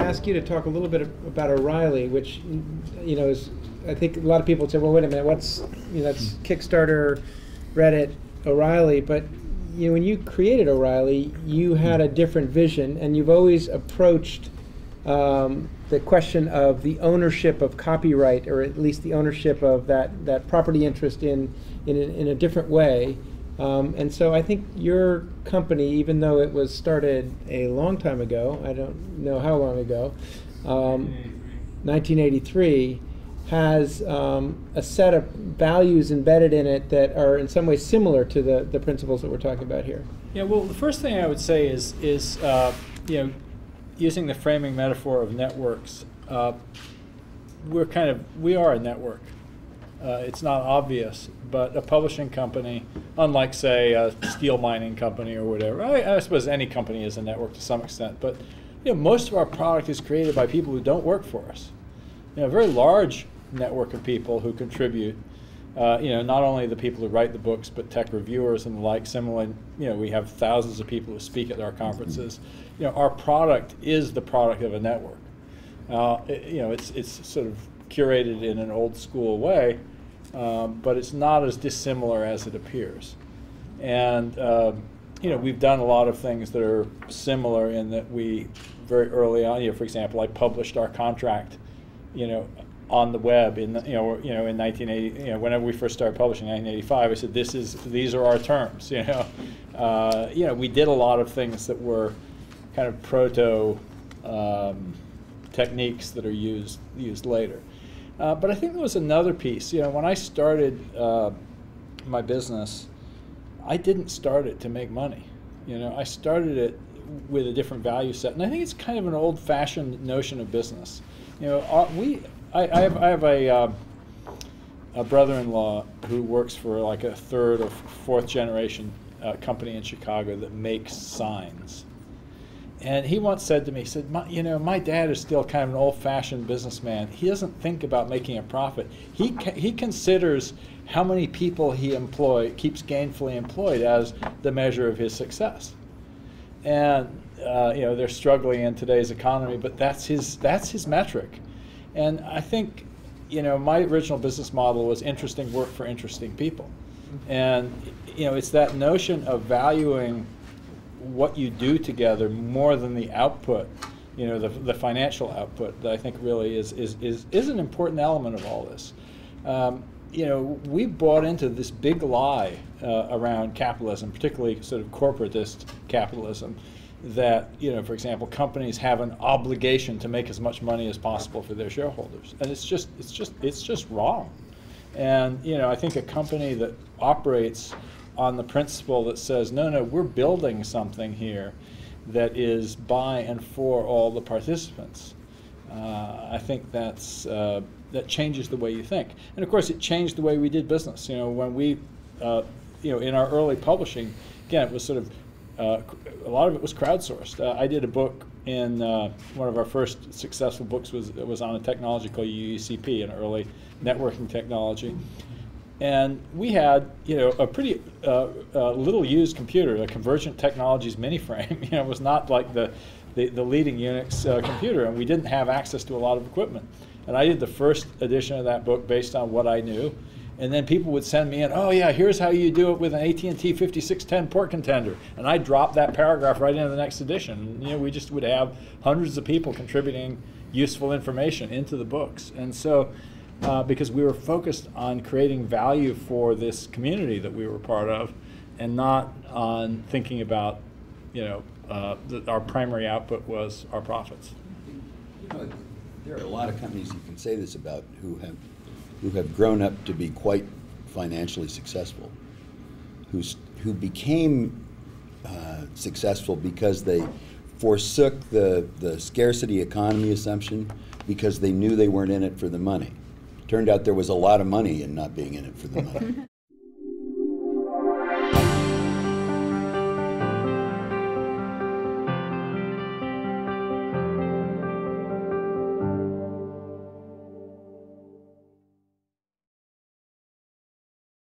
ask you to talk a little bit about O'Reilly, which, is, I think a lot of people would say, well, wait a minute, what's, that's Kickstarter, Reddit, O'Reilly, but when you created O'Reilly, you had a different vision, and you've always approached the question of the ownership of copyright, or at least the ownership of that property interest in a different way. And so I think your company, even though it was started a long time ago, I don't know how long ago, 1983, has a set of values embedded in it that are in some ways similar to the principles that we're talking about here. Yeah, well, the first thing I would say is using the framing metaphor of networks, we are a network. It's not obvious, but a publishing company, unlike, say, a steel mining company or whatever, I suppose any company is a network to some extent, but most of our product is created by people who don't work for us. A very large network of people who contribute, not only the people who write the books, but tech reviewers and the like. Similarly, we have thousands of people who speak at our conferences. Our product is the product of a network. It's sort of curated in an old school way, but it's not as dissimilar as it appears. And we've done a lot of things that are similar in that we very early on, for example, I published our contract, on the web in in 1980. Whenever we first started publishing in 1985, I said these are our terms. We did a lot of things that were kind of proto techniques that are used later. But I think there was another piece. When I started my business, I didn't start it to make money. I started it with a different value set, and I think it's kind of an old-fashioned notion of business. I have a brother-in-law who works for like a third or fourth generation company in Chicago that makes signs. And he once said to me, he said, my dad is still kind of an old-fashioned businessman. He doesn't think about making a profit. He considers how many people he keeps gainfully employed as the measure of his success. And they're struggling in today's economy, but that's his metric. And I think, my original business model was interesting work for interesting people. And, it's that notion of valuing what you do together more than the output, the financial output, that I think really is an important element of all this. We bought into this big lie around capitalism, particularly sort of corporatist capitalism, that, for example, companies have an obligation to make as much money as possible for their shareholders, and it's just wrong. And I think a company that operates on the principle that says, no, we're building something here that is by and for all the participants, I think that changes the way you think. And of course, it changed the way we did business. When we, in our early publishing, again, it was sort of a lot of it was crowdsourced. I did a book in one of our first successful books was on a technology called UECP, an early networking technology, and we had a pretty little used computer, a Convergent Technologies Miniframe. It was not like the leading Unix computer, and we didn't have access to a lot of equipment. And I did the first edition of that book based on what I knew. And then people would send me in, oh yeah, here's how you do it with an AT&T 5610 port contender. And I dropped that paragraph right into the next edition. And, we just would have hundreds of people contributing useful information into the books. And so, because we were focused on creating value for this community that we were part of, and not on thinking about, that our primary output was our profits. There are a lot of companies you can say this about who have grown up to be quite financially successful, who became successful because they forsook the scarcity economy assumption because they knew they weren't in it for the money. Turned out there was a lot of money in not being in it for the money.